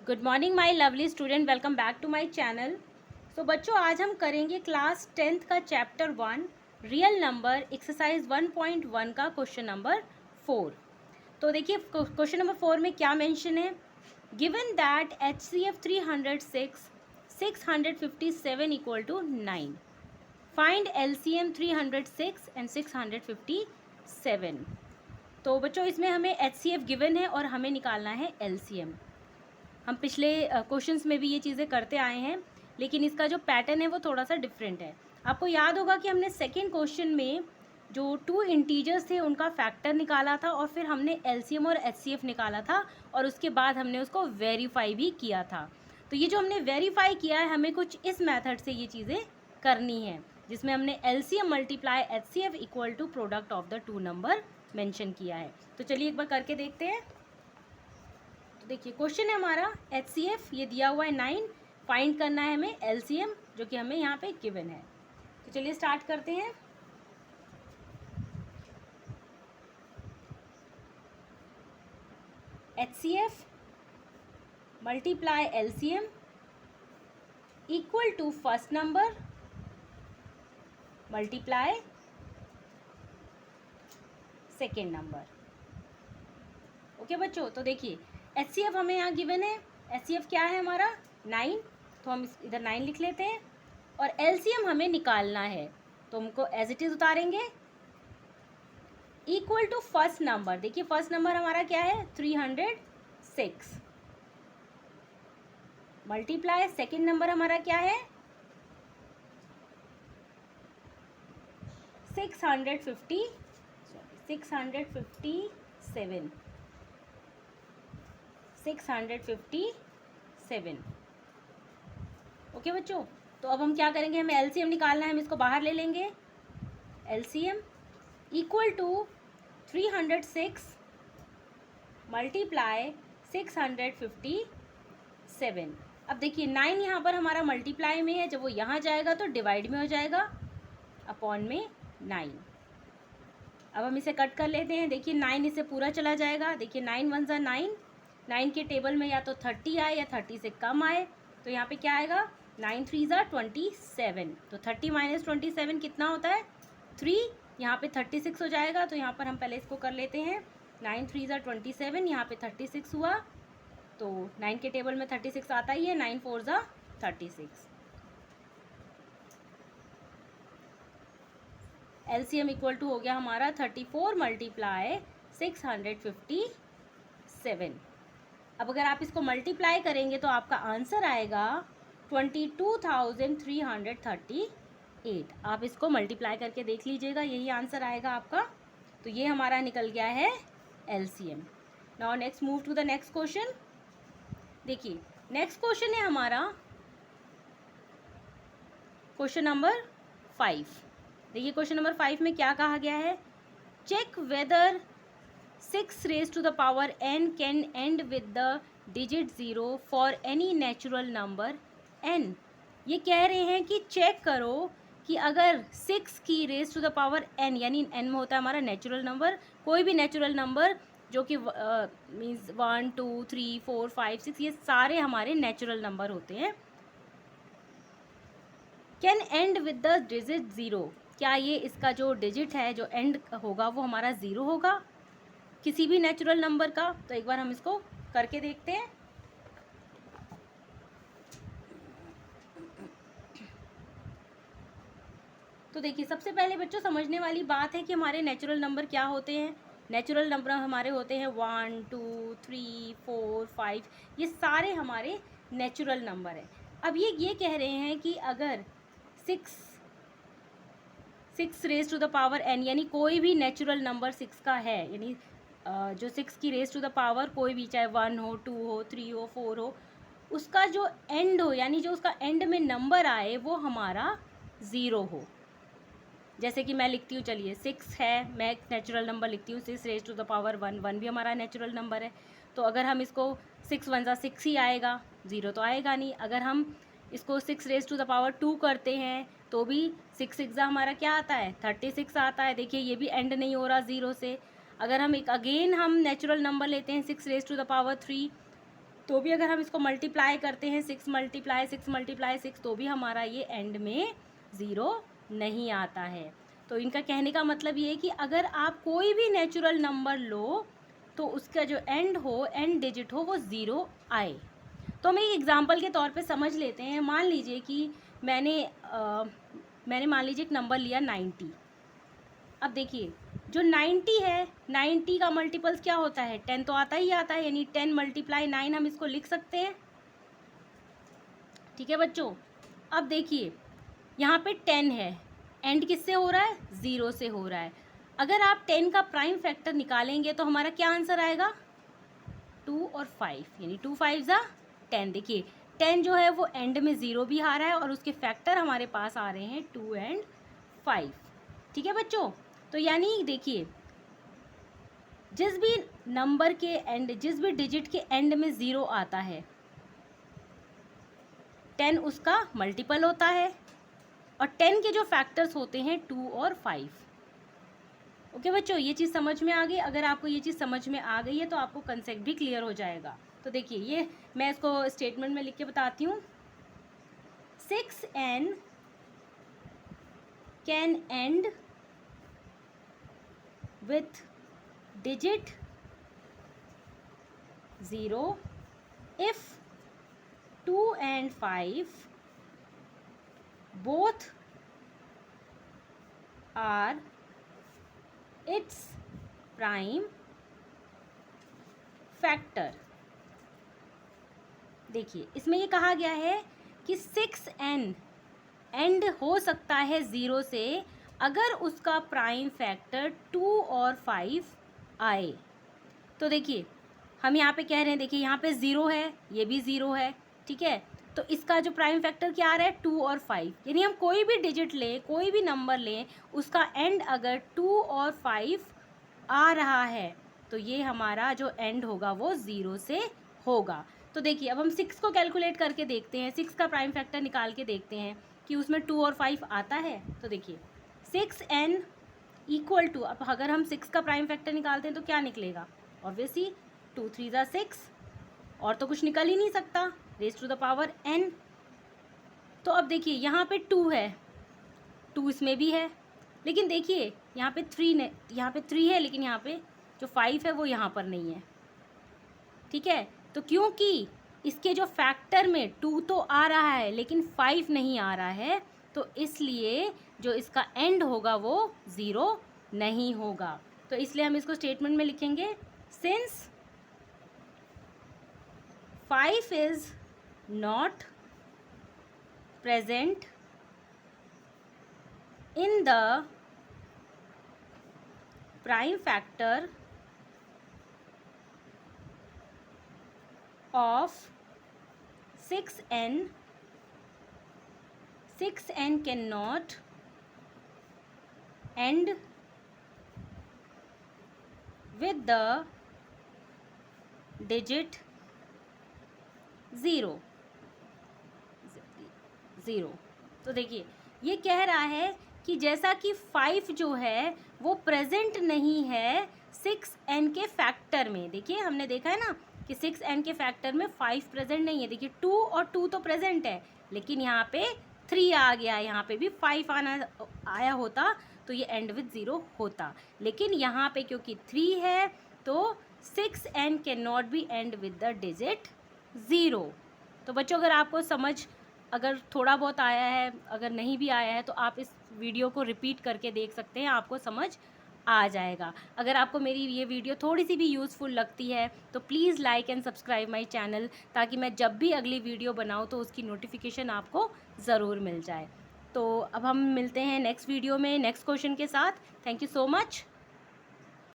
Good morning my lovely student, welcome back to my channel. So बच्चों, आज हम करेंगे क्लास 10th का चैप्टर 1 रियल नंबर एक्सरसाइज 1.1 का क्वेश्चन नंबर 4। तो देखिए क्वेश्चन नंबर 4 में क्या मेंशन है। Given that HCF 306 657 equal to 9, find LCM 306 and 657। तो बच्चों इसमें हमें HCF गिवन है और हमें निकालना है LCM। हम पिछले क्वेश्चंस में भी ये चीज़ें करते आए हैं, लेकिन इसका जो पैटर्न है वो थोड़ा सा डिफरेंट है। आपको याद होगा कि हमने सेकेंड क्वेश्चन में जो 2 इंटीजर्स थे उनका फैक्टर निकाला था और फिर हमने LCM और HCF निकाला था और उसके बाद हमने उसको वेरीफाई भी किया था। तो ये जो हमने वेरीफाई किया है, हमें कुछ इस मेथड से ये चीज़ें करनी है, जिसमें हमने LCM multiply HCF equal to product of the 2 number mention किया है। तो चलिए एक बार करके देखते हैं। देखिए क्वेश्चन है हमारा HCF ये दिया हुआ है 9, फाइंड करना है हमें LCM जो कि हमें यहाँ पे गिवन है। तो चलिए स्टार्ट करते हैं। HCF multiply LCM equal to first number multiply second number. Okay बच्चों, तो देखिए HCF हमें यहाँ गिवन है। HCF क्या है हमारा 9, तो हम इधर 9 लिख लेते हैं और LCM हमें निकालना है, तो हमको एज इट इज उतारेंगे इक्वल टू फर्स्ट नंबर। देखिए फर्स्ट नंबर हमारा क्या है 306 मल्टीप्लाई सेकेंड नंबर हमारा क्या है 657। ओके बच्चों, तो अब हम क्या करेंगे, हमें LCM निकालना है, हम इसको बाहर ले लेंगे। LCM equal to 306 multiply 657। अब देखिए 9 यहाँ पर हमारा मल्टीप्लाई में है, जब वो यहाँ जाएगा तो डिवाइड में हो जाएगा अपॉन में 9। अब हम इसे कट कर लेते हैं। देखिए 9 इसे पूरा चला जाएगा। देखिए 9 1 ज़ा 9, 9 के टेबल में या तो 30 आए या 30 से कम आए, तो यहाँ पे क्या आएगा 9 3 ज़ा 27। तो 30 माइनस 27 कितना होता है 3, यहाँ पे 36 हो जाएगा। तो यहाँ पर हम पहले इसको कर लेते हैं। 9 3 ज़ा 27, यहाँ पे 36 हुआ, तो 9 के टेबल में 36 आता ही है। 9 4 ज़ा 36। LCM इक्वल टू हो गया हमारा 34 मल्टीप्लाई 657। अब अगर आप इसको मल्टीप्लाई करेंगे तो आपका आंसर आएगा 22,338। आप इसको मल्टीप्लाई करके देख लीजिएगा, यही आंसर आएगा आपका। तो ये हमारा निकल गया है LCM। Now next move to the next question. देखिए नेक्स्ट क्वेश्चन है हमारा क्वेश्चन नंबर 5। देखिए क्वेश्चन नंबर 5 में क्या कहा गया है, check whether 6 raise to the power n can end with the digit 0 for any natural number n। ये कह रहे हैं कि चेक करो कि अगर 6 की raise to the power n, यानी n में होता है हमारा नेचुरल नंबर, कोई भी नेचुरल नंबर जो कि मीन्स 1 2 3 4 5 6 ये सारे हमारे नेचुरल नंबर होते हैं, can end with the digit 0। क्या ये इसका जो डिजिट है जो एंड होगा वो हमारा 0 होगा किसी भी नेचुरल नंबर का। तो एक बार हम इसको करके देखते हैं। तो देखिए सबसे पहले बच्चों समझने वाली बात है कि हमारे नेचुरल नंबर क्या होते हैं। नेचुरल नंबर हमारे होते हैं 1 2 3 4 5, ये सारे हमारे नेचुरल नंबर हैं। अब ये कह रहे हैं कि अगर 6 raise to the power n, यानी कोई भी नेचुरल नंबर 6 का है, यानी जो 6 की रेज टू द पावर कोई भी, चाहे 1 हो 2 हो 3 हो 4 हो, उसका जो एंड हो, यानी जो उसका एंड में नंबर आए वो हमारा 0 हो। जैसे कि मैं लिखती हूँ, चलिए 6 है, मैं एक नेचुरल नंबर लिखती हूँ 6 रेज टू द पावर 1, 1 भी हमारा नेचुरल नंबर है। तो अगर हम इसको 6 1 ज़ा 6 ही आएगा, 0 तो आएगा नहीं। अगर हम इसको 6 रेज टू द पावर 2 करते हैं तो भी 6 6 हमारा क्या आता है 36 आता है। देखिए ये भी एंड नहीं हो रहा 0 से। अगर हम एक अगेन हम नेचुरल नंबर लेते हैं 6 रेज टू द पावर 3, तो भी अगर हम इसको मल्टीप्लाई करते हैं 6 मल्टीप्लाई 6 मल्टीप्लाई 6 तो भी हमारा ये एंड में 0 नहीं आता है। तो इनका कहने का मतलब ये है कि अगर आप कोई भी नेचुरल नंबर लो तो उसका जो एंड हो, एंड डिजिट हो, वो 0 आए। तो हम एक एग्जांपल के तौर पे समझ लेते हैं। मान लीजिए कि मैंने मान लीजिए एक नंबर लिया 90। अब देखिए जो 90 है, 90 का मल्टीपल्स क्या होता है, 10 तो आता ही आता है, यानी 10 मल्टीप्लाई 9 हम इसको लिख सकते हैं। ठीक है बच्चों। अब देखिए यहाँ पे 10 है, एंड किससे हो रहा है, 0 से हो रहा है। अगर आप 10 का प्राइम फैक्टर निकालेंगे तो हमारा क्या आंसर आएगा, 2 और 5, यानी 2 5 ज़ा 10। देखिए 10 जो है वो एंड में 0 भी आ रहा है और उसके फैक्टर हमारे पास आ रहे हैं 2 एंड 5। ठीक है बच्चों। तो यानी देखिए जिस भी नंबर के एंड, जिस भी डिजिट के एंड में 0 आता है 10 उसका मल्टीपल होता है, और 10 के जो फैक्टर्स होते हैं 2 और 5। ओके बच्चों, ये चीज़ समझ में आ गई। अगर आपको ये चीज़ समझ में आ गई है तो आपको कंसेप्ट भी क्लियर हो जाएगा। तो देखिए ये मैं इसको स्टेटमेंट में लिख के बताती हूँ। 6n can and with digit 0 if 2 and 5 both are its prime factor। देखिए इसमें ये कहा गया है कि 6n एंड हो सकता है 0 से अगर उसका प्राइम फैक्टर 2 और 5 आए। तो देखिए हम यहाँ पे कह रहे हैं, देखिए यहाँ पे 0 है, ये भी 0 है, ठीक है। तो इसका जो प्राइम फैक्टर क्या आ रहा है, 2 और 5, यानी हम कोई भी डिजिट लें, कोई भी नंबर लें, उसका एंड अगर 2 और 5 आ रहा है तो ये हमारा जो एंड होगा वो 0 से होगा। तो देखिए अब हम 6 को कैलकुलेट करके देखते हैं, 6 का प्राइम फैक्टर निकाल के देखते हैं कि उसमें 2 और 5 आता है। तो देखिए 6n इक्वल टू, अब अगर हम 6 का प्राइम फैक्टर निकालते हैं तो क्या निकलेगा, ऑब्वियसली 2 3 ज़ा 6, और तो कुछ निकल ही नहीं सकता, raise to the power n। तो अब देखिए यहाँ पे 2 है, 2 इसमें भी है, लेकिन देखिए यहाँ पे 3 है, लेकिन यहाँ पे जो 5 है वो यहाँ पर नहीं है। ठीक है, तो क्योंकि इसके जो फैक्टर में 2 तो आ रहा है लेकिन 5 नहीं आ रहा है, तो इसलिए जो इसका एंड होगा वो 0 नहीं होगा। तो इसलिए हम इसको स्टेटमेंट में लिखेंगे, since 5 is not present in the prime factor of 6n, 6n cannot end with the digit 0। तो देखिए ये कह रहा है कि जैसा कि 5 जो है वो प्रेजेंट नहीं है 6n के फैक्टर में। देखिए हमने देखा है ना कि 6n के फैक्टर में 5 प्रेजेंट नहीं है। देखिए 2 और 2 तो प्रेजेंट है, लेकिन यहाँ पे 3 आ गया, यहाँ पे भी 5 आया होता तो ये एंड विद 0 होता, लेकिन यहाँ पे क्योंकि 3 है तो 6n can not be and with the digit 0। तो बच्चों अगर आपको समझ अगर थोड़ा बहुत आया है, अगर नहीं भी आया है तो आप इस वीडियो को रिपीट करके देख सकते हैं, आपको समझ आ जाएगा। अगर आपको मेरी ये वीडियो थोड़ी सी भी यूज़फुल लगती है तो please like and subscribe my channel, ताकि मैं जब भी अगली वीडियो बनाऊँ तो उसकी नोटिफिकेशन आपको ज़रूर मिल जाए। तो अब हम मिलते हैं नेक्स्ट वीडियो में नेक्स्ट क्वेश्चन के साथ। Thank you so much.